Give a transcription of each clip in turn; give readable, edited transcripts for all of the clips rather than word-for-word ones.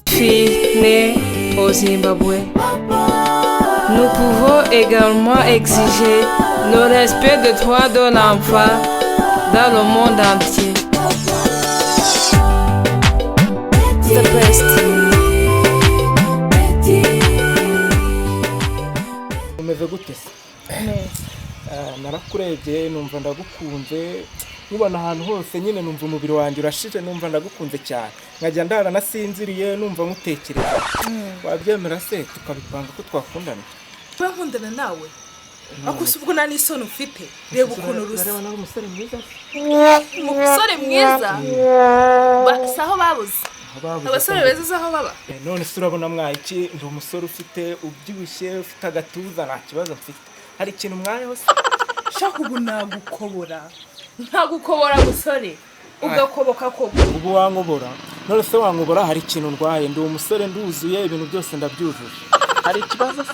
Fille née au Zimbabwe. Nous pouvons également exiger le respect des droits de l'enfant dans le monde entier. The best. Umeze gute se? Narakurebye numva ndagukunze nkubona ahantu hose nyine numva umubiri wanjye urashije numva ndagukunze cyane nkajya ndara nasinziriye numva nkutekereza wabyemera se tukabipanga ko twakundana nkundana nawe akusi ubwo nani isoni ufite reba ukuntu rusa reba nawe umusore mwiza umusore mwiza saho babuze abasore beza zaho baba none se urabona mwayiki ndi umusore ufite ubyibushye ufite agatuza nta kibazo mfite hari ikintu mwayeho se shaka ubu ntagukobora musore ugakoboka koko ubu wankobora none se wankobora hari ikintu ndwaye ndi umusore nduzuye ibintu byose ndabyujuje hari ikibazo se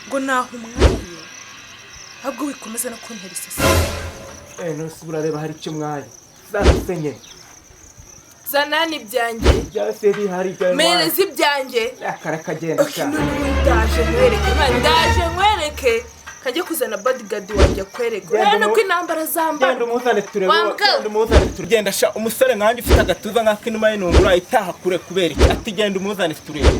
ngo naho umwaye ahubwo wikomeza no kuntera isese none se urareba hari icyo mwaye zasenye zanani ibyanjye byase bihari bya merezi ibyanjye akarakagenda cyane ndaje nkwereke kajye kuzana bodyguard wanjye kwereka urabona ko intambara zambara genda umuzane turebe genda sha umusore nkanjye ufite agatuza nk'akinuma y'inungura itaha kure kubera iki ati genda umuzane turebe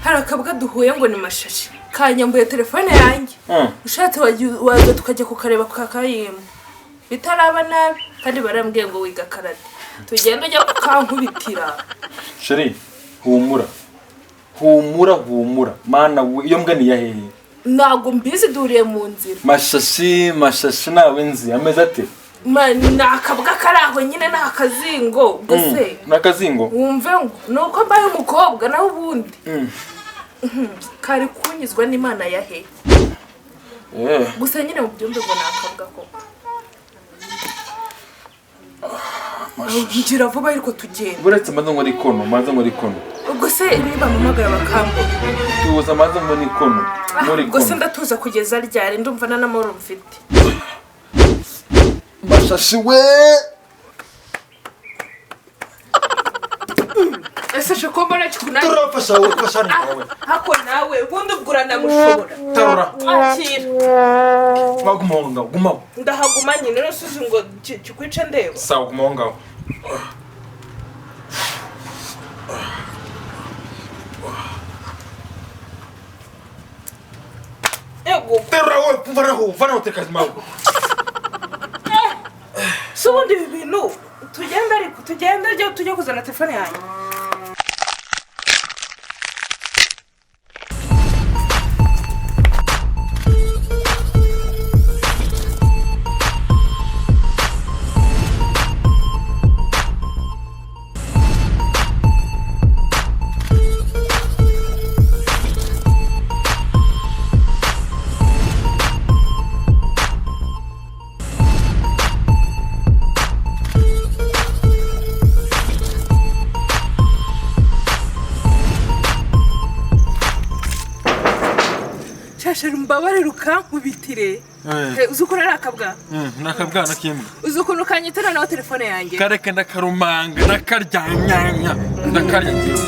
akabuga duhuye ngo ni mashashi kanyambuye telefone yanjye ushatse waza tukajya kukareba kakayimo bitaraba nabi kandi barambwiye ngo wiga karate tugenda ujya kukankubitira sheri humura mana iyo mbwa ni yahehe ntago mbizi duriye mu nzira mashashi nawe nzi ameze ate nakabwa karaho nyine nakazingo gose nakazingo wumve ngo nuko mbaye umukobwa naho ubundi kari kunyizwa n'Imana yahe gusa nyine mu byumbe ngo nakabwa koko ngira vuba ariko tugenda buretse maze ngo muri kono ubwo se niba mumagara bakambo tuza maze ngo ni kono muri kono gusa ndatuza kugeza ryari ndumva n'amahoro mfite mashashi we ese shoko mbona kikunani turafasha ufasha nawe hako nawe ubundi ubwurana mushobora tarora akira bagumonga guma ndahaguma nyine rero suzi ngo kikwica ndeba sawa gumonga Yego. Terra wowe vanaho tekazi mawe. Si ubundi ibi bintu tugenda tujya kuzana telefone yanjye. Shashara umbabarire ukankubitire. Uzi uko narakabwa? Nakabwana kimwe. Uzi ukuntu kanyitana nawe telefone yanjye? Kareke ndakarumanga nakaryanyanya ndakarya kimwe.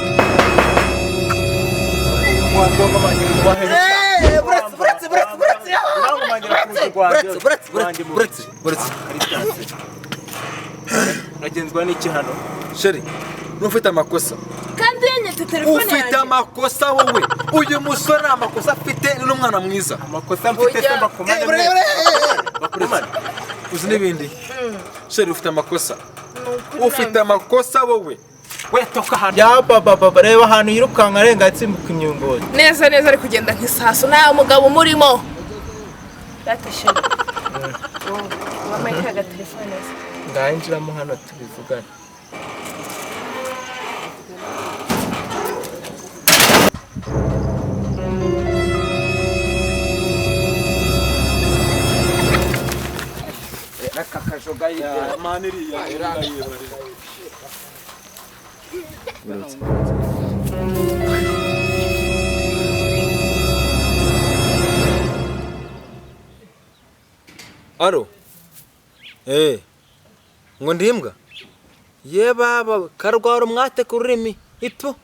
Uragenzwa n'iki hano? Sheri, nufite amakosa. Kandi yanyete telefone yanjye. Ufite amakosa wowe. Uyu musore amakosa afite ni n'umwana mwiza. Amakosa mfite se bakomane. Bakurumana. Uzi n'ibindi? Sheri ufite amakosa. Ufite amakosa wowe. We toka hano. Ya baba reba ahantu yirukanka arenga atsimbuka imyungoti. Neza ari kugenda nk'isaso nta mugabo umurimo. Datashe. Mama ikaga telefone ze. Ngayinjiramo hano tubivugana. Nakakajoga ya maniriya Aro. Ngo ndimbwa. Ye baba karwara umwate ku rurimi. Ito.